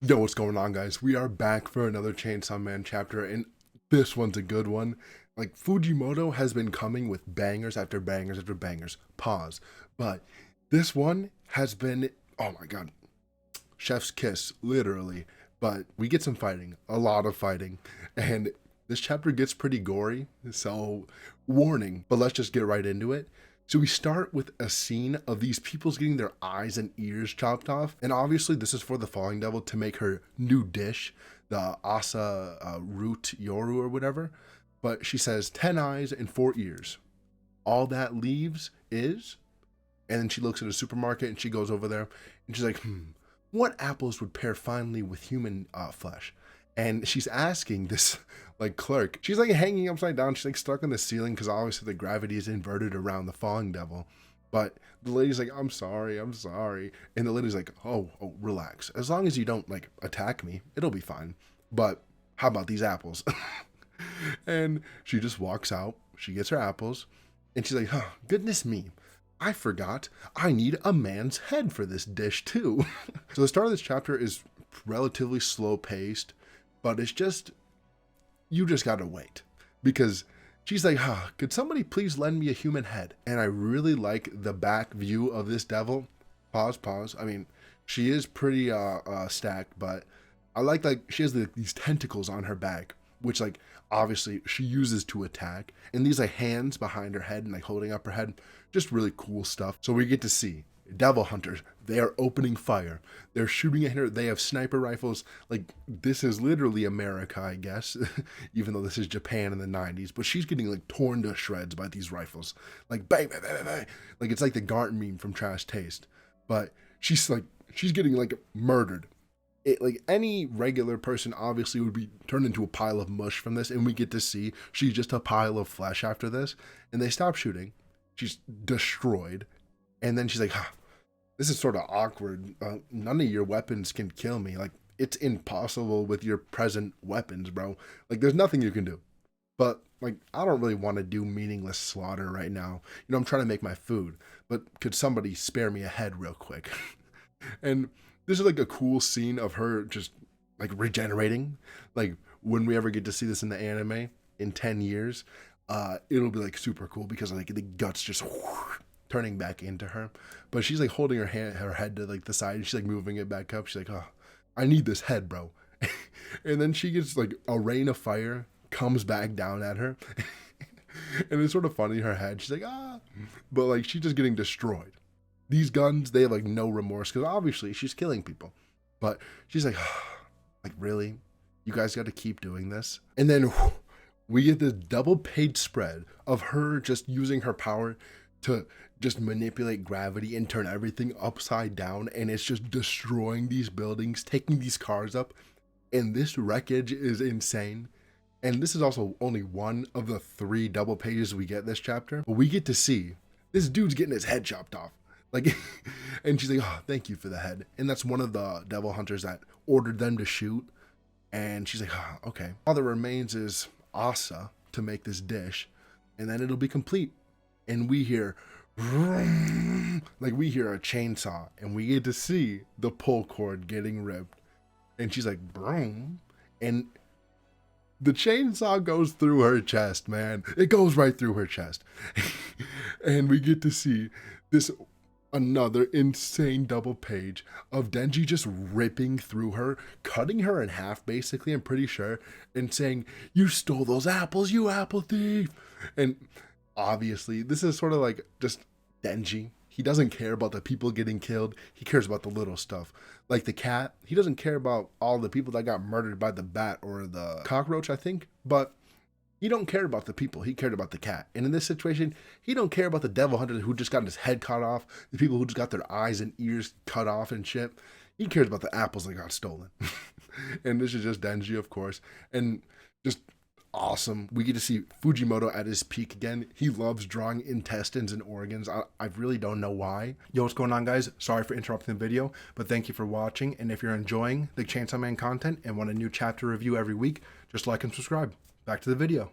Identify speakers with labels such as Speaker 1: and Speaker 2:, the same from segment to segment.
Speaker 1: Yo, what's going on, guys? We are back for another Chainsaw Man chapter, and this one's a good one. Like, Fujimoto has been coming with bangers after bangers after bangers. Pause. But this one has been, oh my god, chef's kiss, literally. But we get some fighting, a lot of fighting, and this chapter gets pretty gory, so warning, but let's just get right into it. So we start with a scene of these people's getting their eyes and ears chopped off, and obviously this is for the Falling Devil to make her new dish, the asa root yoru or whatever. But she says 10 eyes and 4 ears. All that leaves is, and then she looks at a supermarket and she goes over there and she's like, what apples would pair finely with human flesh? And she's asking this like clerk. She's like hanging upside down. She's like stuck on the ceiling because obviously the gravity is inverted around the falling devil. But the lady's like, I'm sorry, I'm sorry. And the lady's like, oh, relax. As long as you don't like attack me, it'll be fine. But how about these apples? And she just walks out. She gets her apples. And she's like, goodness me. I forgot I need a man's head for this dish too. So the start of this chapter is relatively slow paced, but it's just, you just gotta wait. Because she's like, could somebody please lend me a human head? And I really like the back view of this devil. Pause. I mean, she is pretty stacked, but I like she has these tentacles on her back, which like obviously she uses to attack, and these like hands behind her head and like holding up her head, just really cool stuff. So we get to see devil hunters. They are opening fire. They're shooting at her. They have sniper rifles. Like, this is literally America, I guess, even though this is Japan in the 90s. But she's getting like torn to shreds by these rifles. Like, bang, bang, bang, bang. Like, it's like the Garnt meme from Trash Taste. But she's getting like murdered. Like any regular person obviously would be turned into a pile of mush from this, and we get to see she's just a pile of flesh after this. And they stop shooting. She's destroyed. And then she's like, this is sort of awkward. None of your weapons can kill me. Like, it's impossible with your present weapons, bro. Like, there's nothing you can do. But, like, I don't really want to do meaningless slaughter right now. You know, I'm trying to make my food. But could somebody spare me a head real quick? And this is, like, a cool scene of her just, like, regenerating. Like, when we ever get to see this in the anime in 10 years, it'll be, like, super cool because, like, the guts just turning back into her. But she's like holding her head to like the side, and she's like moving it back up. She's like, I need this head, bro. And then she gets like a rain of fire comes back down at her. And it's sort of funny, her head, she's like, but like she's just getting destroyed. These guns, they have like no remorse because obviously she's killing people. But she's like, like, really, you guys got to keep doing this? And then we get this double page spread of her just using her power to just manipulate gravity and turn everything upside down, and it's just destroying these buildings, taking these cars up, and this wreckage is insane. And this is also only one of the 3 double pages we get this chapter, but we get to see this dude's getting his head chopped off, like, and she's like, thank you for the head. And that's one of the devil hunters that ordered them to shoot, and she's like, okay, all that remains is asa to make this dish, and then it'll be complete. And we hear, like, we hear a chainsaw, and we get to see the pull cord getting ripped. And she's like, broom. And the chainsaw goes through her chest, man. It goes right through her chest. And we get to see this another insane double page of Denji just ripping through her, cutting her in half, basically, I'm pretty sure, and saying, you stole those apples, you apple thief. And obviously, this is sort of like just Denji. He doesn't care about the people getting killed. He cares about the little stuff. Like the cat, he doesn't care about all the people that got murdered by the bat or the cockroach, I think. But he don't care about the people. He cared about the cat. And in this situation, he don't care about the devil hunter who just got his head cut off, the people who just got their eyes and ears cut off and shit. He cares about the apples that got stolen. And this is just Denji, of course. And just awesome. We get to see Fujimoto at his peak again. He loves drawing intestines and organs. I really don't know why. Yo, what's going on, guys? Sorry for interrupting the video, but thank you for watching. And if you're enjoying the Chainsaw Man content and want a new chapter review every week, just like and subscribe. Back to the video.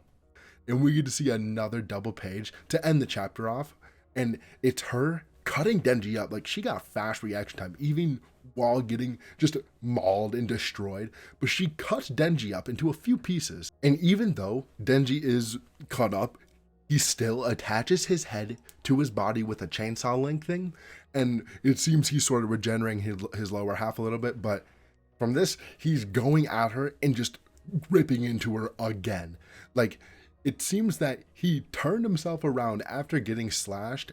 Speaker 1: And we get to see another double page to end the chapter off. And it's her cutting Denji up. Like, she got fast reaction time, even while getting just mauled and destroyed, but she cuts Denji up into a few pieces. And even though Denji is cut up, he still attaches his head to his body with a chainsaw link thing, and it seems he's sort of regenerating his lower half a little bit, but from this, he's going at her and just ripping into her again. Like, it seems that he turned himself around after getting slashed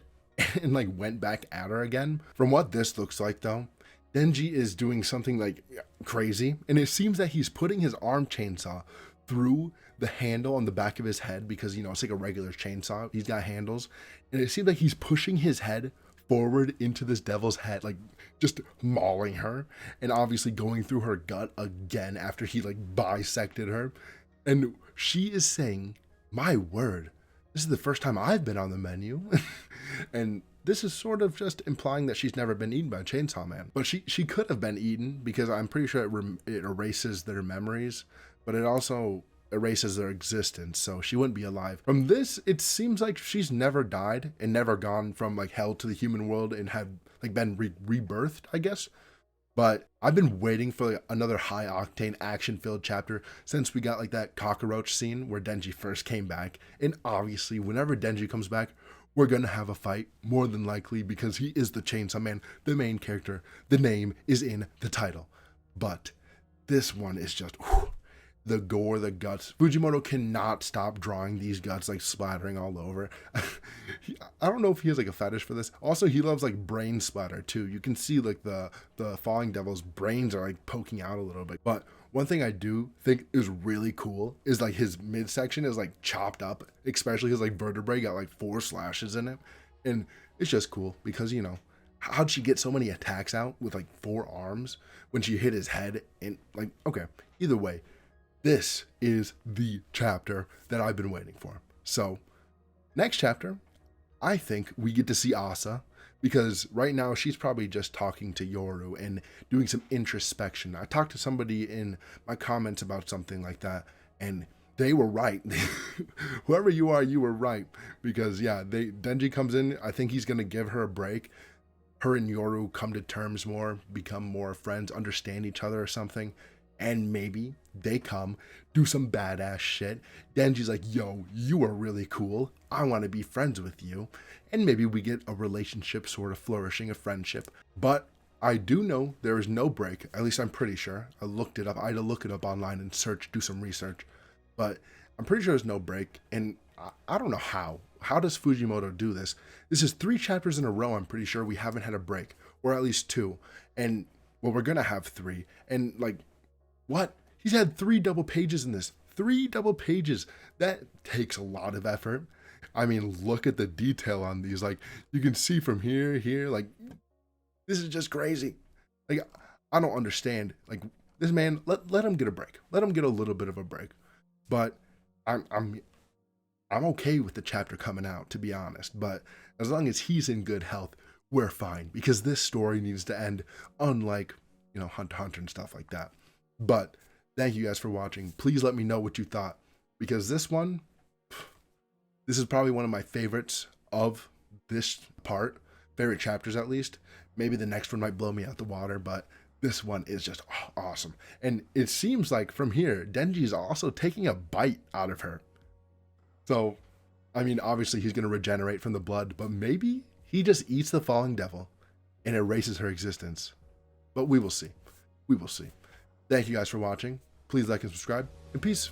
Speaker 1: and like went back at her again. From what this looks like though, Denji is doing something like crazy, and it seems that he's putting his arm chainsaw through the handle on the back of his head because, you know, it's like a regular chainsaw. He's got handles, and it seems like he's pushing his head forward into this devil's head, like just mauling her, and obviously going through her gut again after he like bisected her. And she is saying, my word, this is the first time I've been on the menu. And this is sort of just implying that she's never been eaten by a chainsaw man. But she could have been eaten, because I'm pretty sure it erases their memories, but it also erases their existence, so she wouldn't be alive. From this, it seems like she's never died and never gone from like hell to the human world and have like been rebirthed, I guess. But I've been waiting for like another high octane action filled chapter since we got like that cockroach scene where Denji first came back. And obviously whenever Denji comes back, we're gonna have a fight, more than likely, because he is the Chainsaw Man, the main character. The name is in the title. But this one is just the gore, the guts. Fujimoto cannot stop drawing these guts like splattering all over. I don't know if he has like a fetish for this. Also, he loves like brain splatter too. You can see like the falling devil's brains are like poking out a little bit. But one thing I do think is really cool is like his midsection is like chopped up, especially his like vertebrae got like 4 slashes in it. And it's just cool because, you know, how'd she get so many attacks out with like 4 arms when she hit his head? And like, okay, either way, this is the chapter that I've been waiting for. So, next chapter, I think we get to see Asa, because right now she's probably just talking to Yoru and doing some introspection. I talked to somebody in my comments about something like that, and they were right. Whoever you are, you were right. Because yeah, Denji comes in, I think he's gonna give her a break. Her and Yoru come to terms more, become more friends, understand each other or something. And maybe they come, do some badass shit. Denji's like, yo, you are really cool. I want to be friends with you. And maybe we get a relationship sort of flourishing, a friendship. But I do know there is no break. At least I'm pretty sure. I looked it up. I had to look it up online and search, do some research. But I'm pretty sure there's no break. And I don't know how. How does Fujimoto do this? This is 3 chapters in a row, I'm pretty sure we haven't had a break. Or at least 2. And, well, we're going to have 3. And, like, what? He's had 3 double pages in this. 3 double pages. That takes a lot of effort. I mean, look at the detail on these. Like, you can see from here, like, this is just crazy. Like, I don't understand. Like, this man, let him get a break. Let him get a little bit of a break. But I'm okay with the chapter coming out, to be honest. But as long as he's in good health, we're fine. Because this story needs to end, unlike, you know, Hunter x Hunter and stuff like that. But thank you guys for watching. Please let me know what you thought, because this is probably one of my favorites of this part, favorite chapters at least. Maybe the next one might blow me out the water, but this one is just awesome. And it seems like from here, Denji is also taking a bite out of her. So, I mean, obviously he's going to regenerate from the blood, but maybe he just eats the falling devil and erases her existence. But we will see. We will see. Thank you guys for watching. Please like and subscribe, and peace.